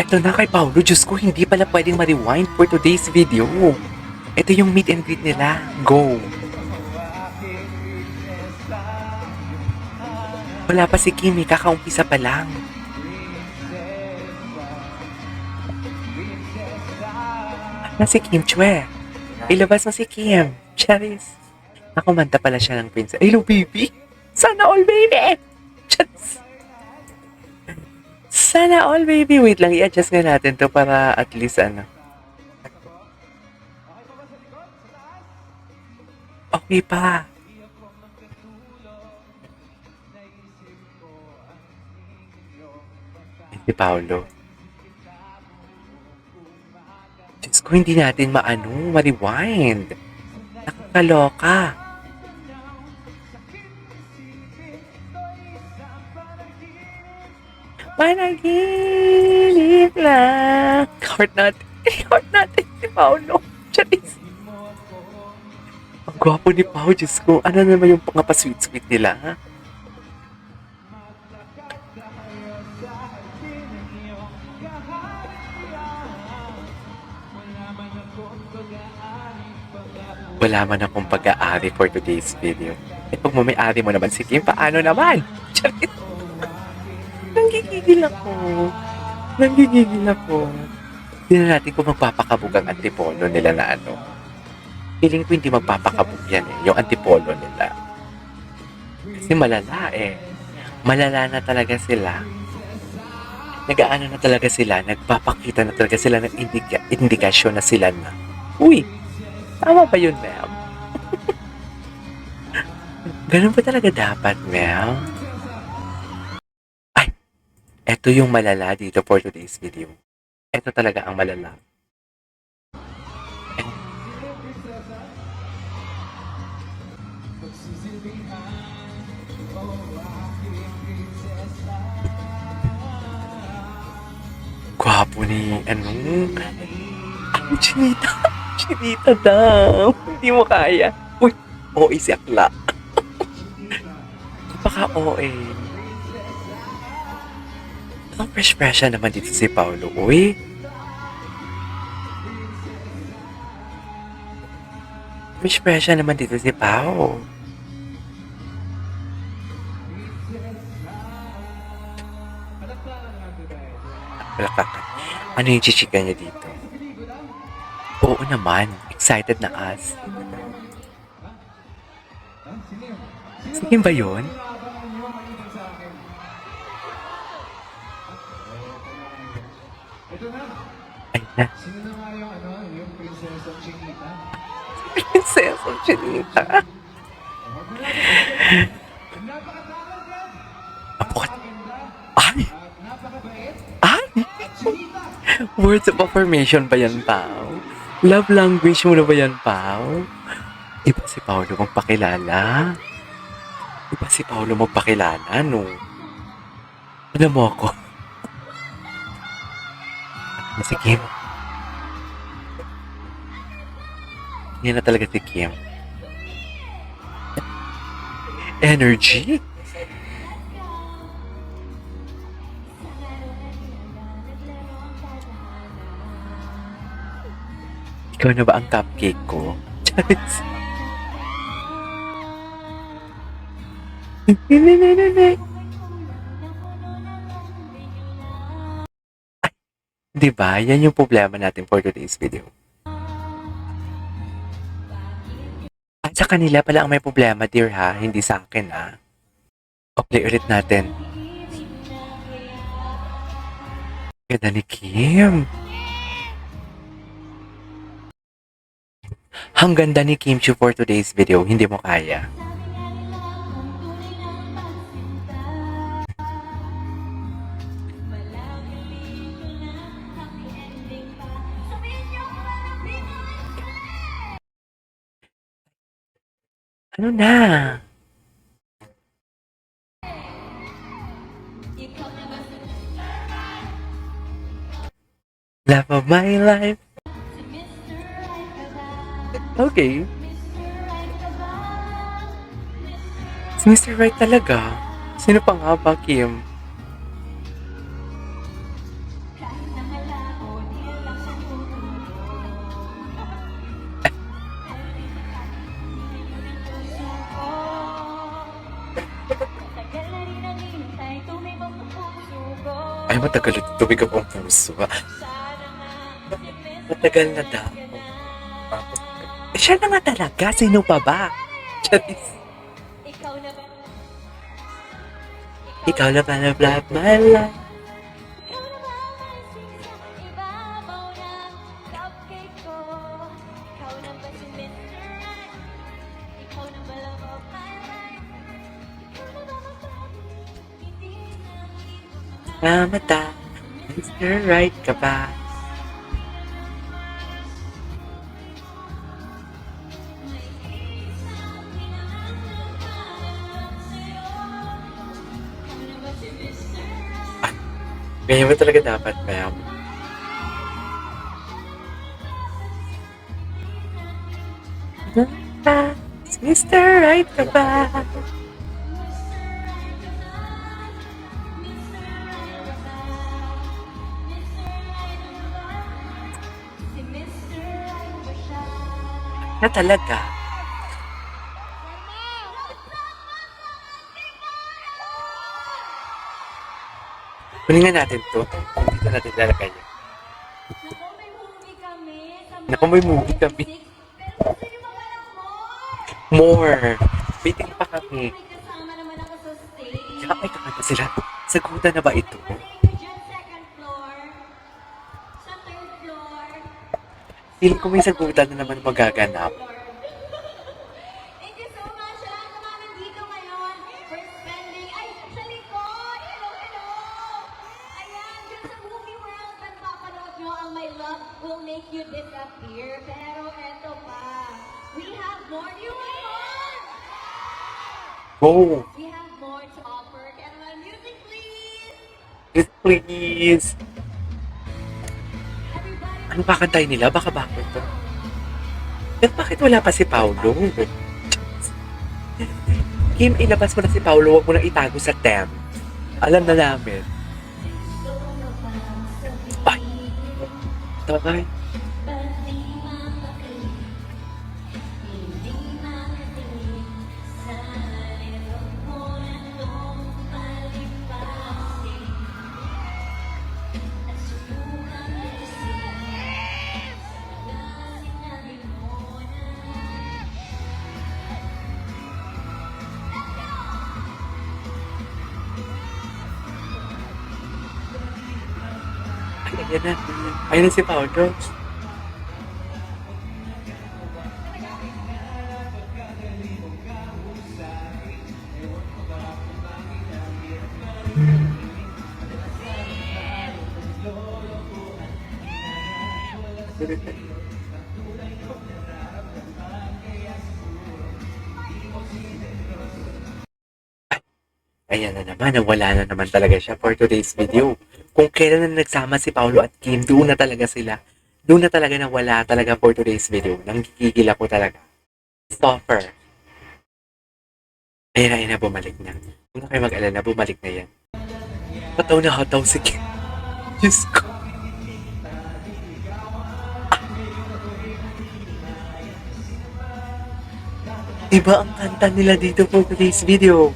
Eto na kay Paolo, Diyos ko, hindi pala pwedeng ma-rewind for today's video. Ito yung meet and greet nila. Go! Wala pa si Kimi, kakaumpisa pa lang. Na si Kim Chue. Ilabas mo si Kim. Charis. Nakumanta pala siya ng princess. Hello, baby! Sana all, baby! Charis. Sana all, baby! Wait lang, i-adjust nga natin to para at least ano. Okay pa. Si Paolo. Diyos ko, hindi natin ma-rewind. Nakakaloka. Panaginip lang. Heart natin si Paolo. Charis. Ang gwapo ni Pao, Diyos ko. Ano naman yung pangapasweet-sweet nila, ha? Wala man akong pag-aari for today's video. Eh, pag may-ari mo naman si Kim, paano naman? Charis. Nanggigigil ako. Hindi na natin kung magpapakabog ang antipolo nila na ano. Feeling ko hindi magpapakabog yan eh, yung antipolo nila. Kasi malala eh. Malala na talaga sila. Nag-aano na talaga sila, nagpapakita na talaga sila ng indikasyon na sila na. Uy! Tama ba yun, ma'am? Ganun ba talaga dapat, ma'am? Ay! Eto yung malala dito for today's video. Eto talaga ang malala. Gwapo ni, Chinita. Chinita daw. Hindi mo kaya. Uy, OA si Akla. Napaka-OA. Ang fresh naman dito si Paolo. Uy. Fresh naman dito si Pao. Palakakan. Ano yung chichika niya dito? Oo naman. Excited na us. Sige ba yun? Ay na. Sino na nga yung prinsesa Chinita? Prinsesa Chinita. Napakatakot yan! Apokat. Ay! Napakabait! Ay! Chinita! Words of affirmation ba yan, Pao? Love language mo na ba yan, Pao? Iba si Paolo magpakilala. No? Alam mo ako. Ano si Kim? Yan na talaga si Kim. Energy? Ikaw na ba ang cupcake ko? Charis. Diba? Yan yung problema natin for today's video. At sa kanila pala ang may problema, dear ha? Hindi sa akin ha? O play ulit natin. Ganda ni Kim. Ang ganda ni Kim Chiu for today's video. Hindi mo kaya. Ano na? Love of my life. Okay. Si Mr. Right talaga. Sino pa nga ba, Kim? Ay, matagal ito. Tumigap ang puso. Matagal na daw. Siya na nga talaga. Sino pa ba? Charis. Ikaw na ba na love my life? Mamata, Mr. Right ka ba? Ganyan ba talaga dapat, ma'am? Mr. Right ka ba? Na talaga. Kunin nga natin to. Dito natin lalagay yan. Naku, may movie kami. More. Waiting pa kami. Tsaka may kakanta sila. Sagutan na ba ito? Feeling ko may sagutan na naman magaganap. Thank you so much sa lahat ng mga nandito ngayon for spending. Ay, sa likod! Hello, hello! Ayan, dyan sa movie world, napapanood nyo ang My Love Will Make You Disappear. Pero eto pa, we have more. Do you want more? Go! We have more to offer. Kaya naman, music please! Yes, please! Everybody, Ano kakantay nila? Baka bakit to? Eh, bakit wala pa si Paolo? Kim, ilabas mo na si Paolo. Huwag mo na itago sa temp. Alam na namin. Ay! Tagay. Ay, ayan na. Ayan na si Paolo. Ayan na naman, nawala na naman talaga siya for today's video. Kung kailan na nagsama si Paolo at Kim, doon na talaga sila. Doon na talaga nawala talaga for today's video. Nanggigigil ako talaga. Stopper. Ayan na, bumalik na. Huwag na kayo mag-alala, bumalik na yan. Hataw na hataw si Kim. Diyos ko. Iba ang kanta nila dito for today's video.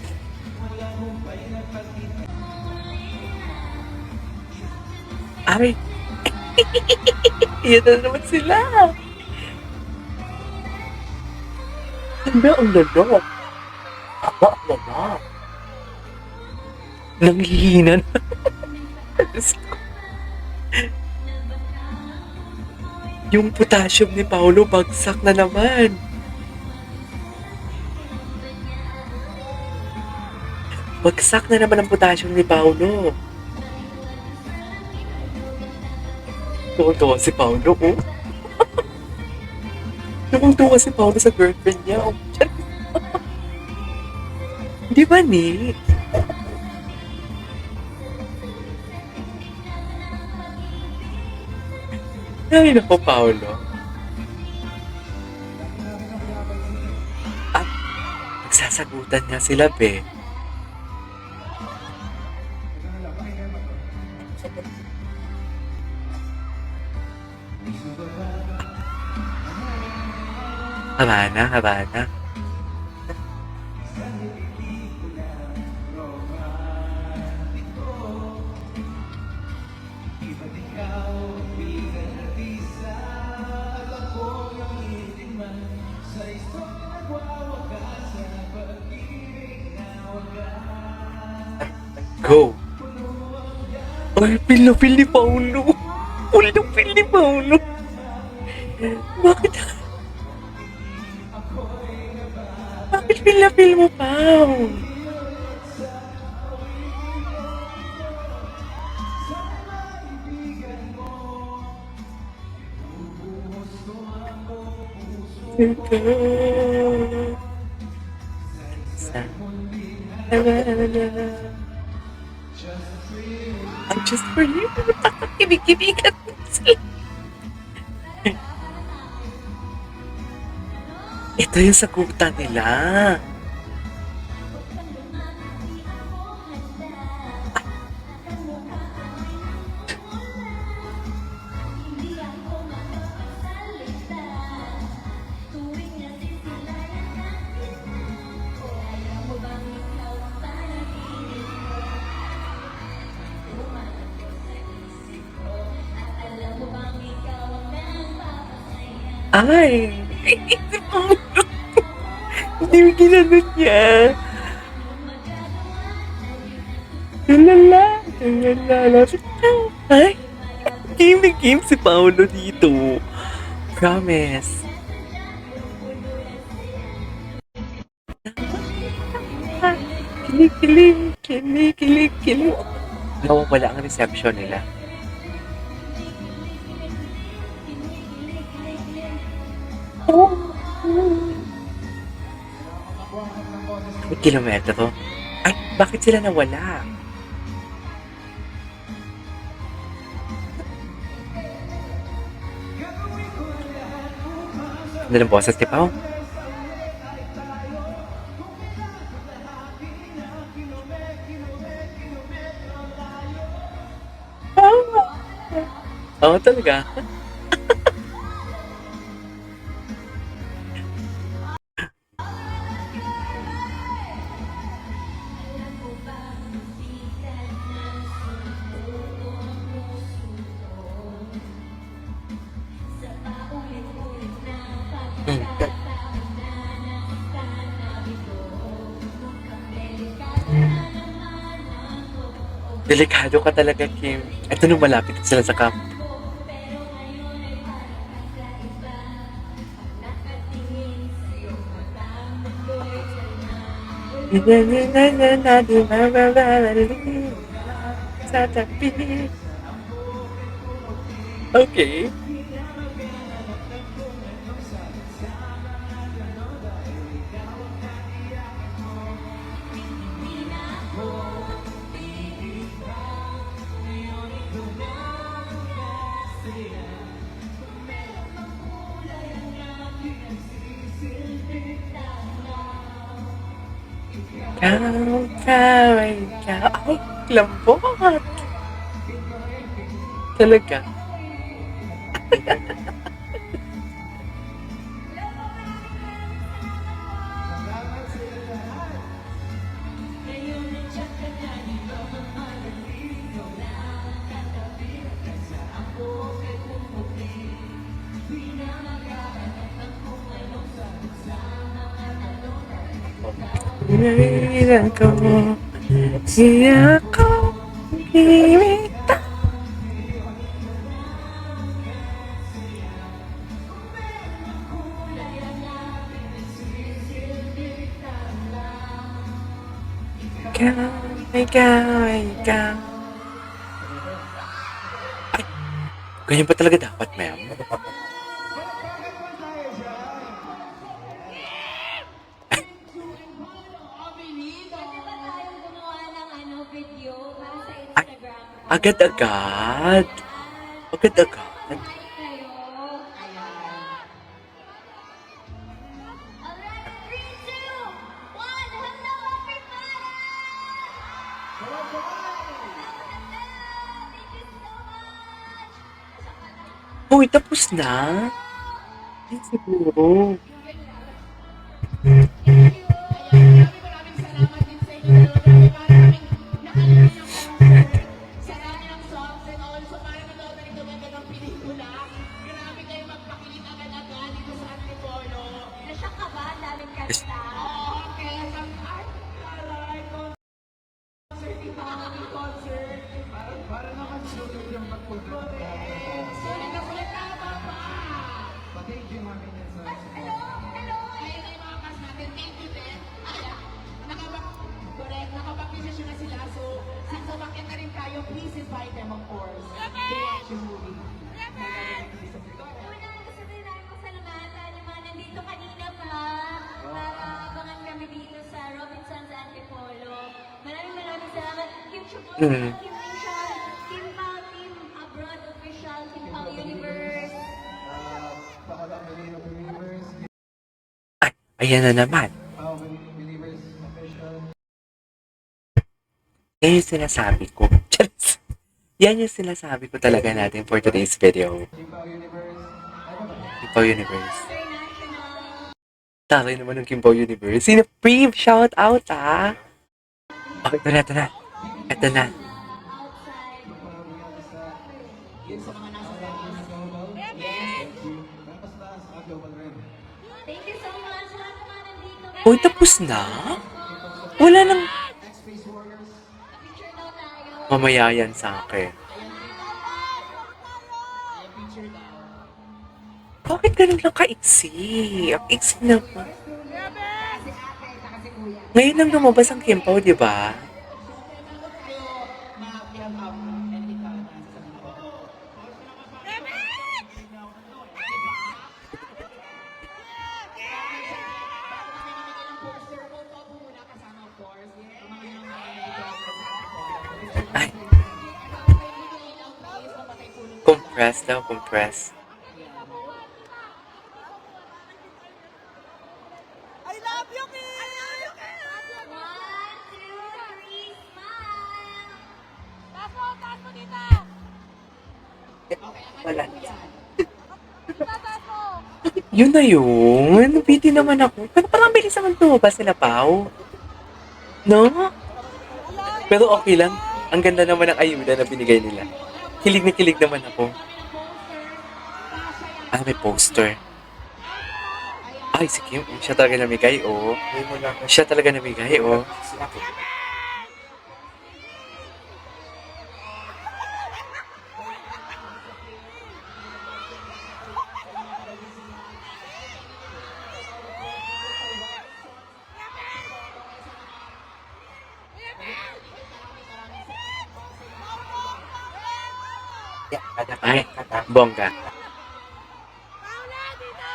Ay! Iyan na naman sila! Ano ang lalo? Aba, ang lalo. Nanghihinan. Yung potassium ni Paolo bagsak na naman. Bagsak na naman ang potassium ni Paolo. Tuwa si Paolo, oh. Tuwa si Paolo sa girlfriend niya, oh. Di ba, Nick? Ay, naku, Paolo. At nagsasagutan nga sila, be. Habana, Habana. Go! Ay, feel ni Paolo. Feel ni Paolo. Bakit? Bakit feel mo, Pao? I'm just for you. Kibig-kibigan sila. Ito yung sagutan nila. Ay! Hindi mo ginanong niya. Tulala. Ay! Game na game si Paolo dito. Promise. Kilig. Nawawala ang reception nila. May kilometro. Ay, bakit sila nawala? Ano ng boses ni Pao? Oo, talaga. Delikado ka talaga, Kim. Ito nung malapit sila sa camp. Sa tabi. Okay. Ikaw. Ay, lambot. Talaga. Nariran ko, siya ko, himita. Ikaw. Ay, ganyan pa talaga dapat, ma'am. Agad-agad. Agad-agad. Uy, tapos na? Ay, siguro. Nasyak ka ba? Ang daming kanta. Mm. Kim Mission, Kim Pao Team Abroad Official, Kim Pao Universe. Pakala Believers, Ay, ayan na naman. Believers Official. Yan yung sinasabi ko. Charis. Yan yung sinasabi ko talaga natin for today's video. Kimbao Universe. Ano ba? Kimpaw Universe. International. Taray naman ng Kimpaw Universe. Sino Priv? Shout out, ah! Oh, ito na, ito na. Ito na. Outside. Yun sa mga nasa global. Thank you. Tapos taas, global rin. Thank you so much. Lahat naman nandito. Uy, tapos na? Wala nang Space Warriors. Picture daw tayo. mamaya yan sa akin. Bakit ganun lang kaiksi? Ang iksi na po. Ngayon lang lumabas ang Kimpaw, di ba? Ay. Compress daw, compress. I love you, Kim! 1, 2, 3, smile. Taas mo dito! Wala. Taas mo! Yun na yun. Piti naman ako. Pero parang bilis naman tumabas sila, Pao. No? Pero okay lang. Ang ganda naman ng ayuda na binigay nila. Kilig na kilig naman ako. Ah, may poster. Ay, si Kim. Siya talaga namigay, oh. Siya talaga namigay, oh. Ay, bongga. Paula, dito!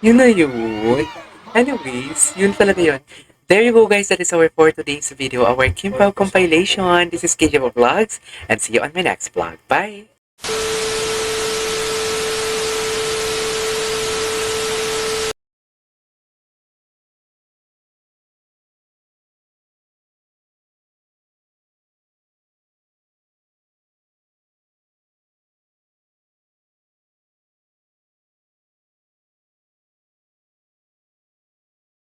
Yun na yun. Anyways, yun talaga yun. There you go, guys. That is our for today's video, our Kimpaw compilation. This is KJ Vlogs, and see you on my next vlog. Bye!